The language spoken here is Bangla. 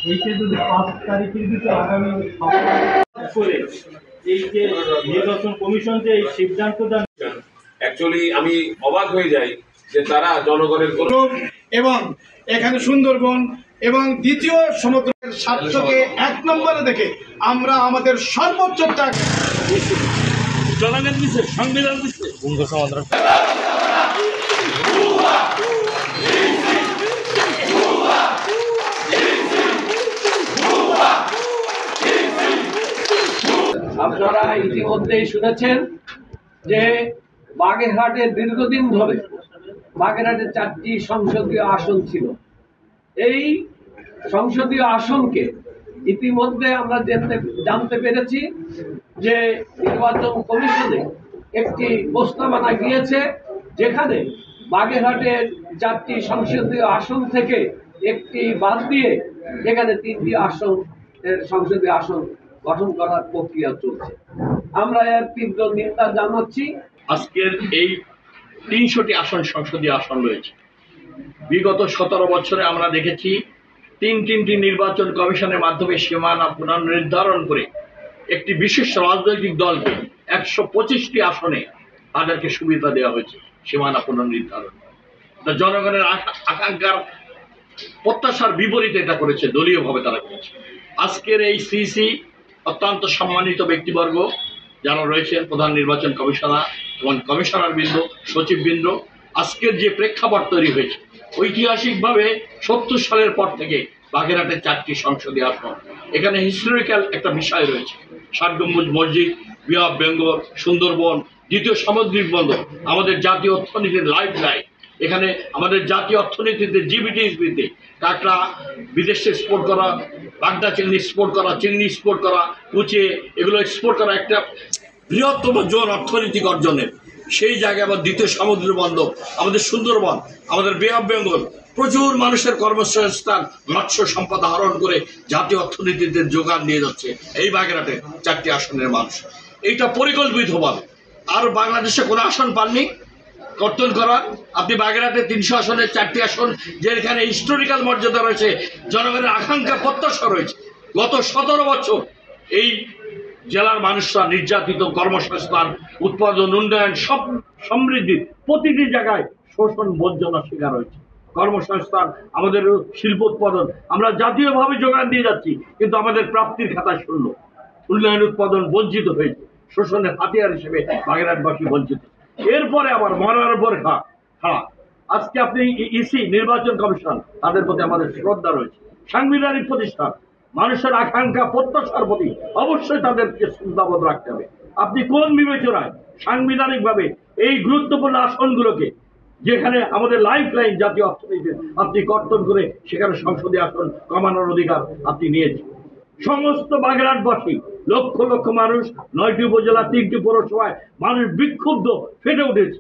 এইটা যদি 5 তারিখের ভিতরে আগামী করে এই যে নির্বাচন কমিশন যে এই সিদ্ধান্ত দেন, অ্যাকচুয়ালি আমি অবাক হয়ে যাই যে তারা জনগণের এবং এখানে সুন্দরবন এবং দ্বিতীয় সমুদ্রের স্বার্থকে 1 নম্বরে দেখে আমরা আমাদের সর্বোচ্চ ত্যাগ জনগণ দিচ্ছে, সংবিধান দিচ্ছে। আপনারা ইতিমধ্যেই শুনেছেন যে বাগেরহাটে দীর্ঘদিন ধরে বাগেরহাটে 4টি সংসদীয় আসন ছিল। এই সংসদীয় আসনকে ইতিমধ্যে আমরা জানতে পেরেছি যে নির্বাচন কমিশনে একটি প্রস্তাবনা গিয়েছে, যেখানে বাগেরহাটের 4টি সংসদীয় আসন থেকে একটি বাদ দিয়ে এখানে 3টি আসন সংসদীয় আসন গঠন করার প্রক্রিয়া চলছে। আমরা এর তীব্র নিন্দা জানাচ্ছি। আজকের এই 300টি আসন সংসদীয় আসন রয়েছে। বিগত 17 বছরে আমরা দেখেছি তিনটি নির্বাচন কমিশনের মাধ্যমে সীমানা পুনর্নির্ধারণ করে একটি বিশেষ রাজনৈতিক দলকে 125টি আসনে তাদেরকে সুবিধা দেওয়া হয়েছে সীমানা পুনর্নির্ধারণ। জনগণের আকাঙ্ক্ষার প্রত্যাশার বিপরীতে এটা করেছে, দলীয়ভাবে তারা করেছে। আজকের এই সিসি অত্যন্ত সম্মানিত ব্যক্তিবর্গ যারা রয়েছেন, প্রধান নির্বাচন কমিশনার এবং কমিশনার বৃন্দ, সচিববৃন্দ, আজকের যে প্রেক্ষাপট তৈরি হয়েছে, ঐতিহাসিকভাবে 70 সালের পর থেকে বাগেরহাটে 4টি সংসদীয় আসন, এখানে হিস্টোরিক্যাল একটা বিষয় রয়েছে। 7 গম্বুজ মসজিদ, বে অফ বেঙ্গল, সুন্দরবন, দ্বিতীয় সামুদ্রিক বন্দর, আমাদের জাতীয় অর্থনীতির লাইফ লাইন। এখানে আমাদের জাতীয় অর্থনীতিতে জিবিটিতে কাঁকড়া বিদেশে এক্সপোর্ট করা, বাগদা চিংড়ি এক্সপোর্ট করা, চিংড়ি এক্সপোর্ট করা, কুচে এগুলো এক্সপোর্ট করা একটা বৃহত্তম জোন অর্থনৈতিক অর্জনের। সেই জায়গায় আবার দ্বিতীয় সমুদ্র বন্দর, আমাদের সুন্দরবন, আমাদের বে অফ বেঙ্গল, প্রচুর মানুষের কর্মসংস্থান, মৎস্য সম্পদ আহরণ করে জাতীয় অর্থনীতিতে যোগান দিয়ে যাচ্ছে এই বাগেরহাটে 4টি আসনের মানুষ। এইটা পরিকল্পিতভাবে। আর বাংলাদেশে কোনো আসন পাননি কর্তন করার। আপনি বাগেরহাটে 300 আসনের 4টি আসন, যেখানে হিস্টোরিক্যাল মর্যাদা রয়েছে, জনগণের আকাঙ্ক্ষা প্রত্যাশা রয়েছে। গত 17 বছর এই জেলার মানুষরা নির্যাতিত, কর্মসংস্থান, উৎপাদন, উন্নয়ন, সব সমৃদ্ধির প্রতিটি জায়গায় শোষণ বঞ্চনার শিকার হয়েছে। কর্মসংস্থান, আমাদের শিল্প উৎপাদন আমরা জাতীয়ভাবে যোগান দিয়ে যাচ্ছি, কিন্তু আমাদের প্রাপ্তির খাতায় শূন্য। উন্নয়ন উৎপাদন বঞ্চিত হয়েছে, শোষণের হাতিয়ার হিসেবে বাগেরহাটবাসী বঞ্চিত। এরপরে আবার মরার উপর খাড়া। আজকে আপনি ইসি নির্বাচন কমিশন, তাদের প্রতি আমাদের শ্রদ্ধা রয়েছে। সাংবিধানিক প্রতিষ্ঠান, মানুষের আকাঙ্ক্ষা প্রত্যাশার প্রতি অবশ্যই তাদেরকে শ্রদ্ধাবোধ রাখতে হবে। আপনি কোন বিবেচনায় সাংবিধানিকভাবে এই গুরুত্বপূর্ণ আসনগুলোকে, যেখানে আমাদের লাইফ লাইন জাতীয় অর্থনীতি, আপনি কর্তন করে সেখানে সংসদীয় আসন কমানোর অধিকার আপনি নিয়েছেন? সমস্ত বাগেরহাটবাসী, লক্ষ লক্ষ মানুষ, 9টি উপজেলা, 3টি পৌরসভায় মানুষ বিক্ষুব্ধ ফেটে উঠেছে।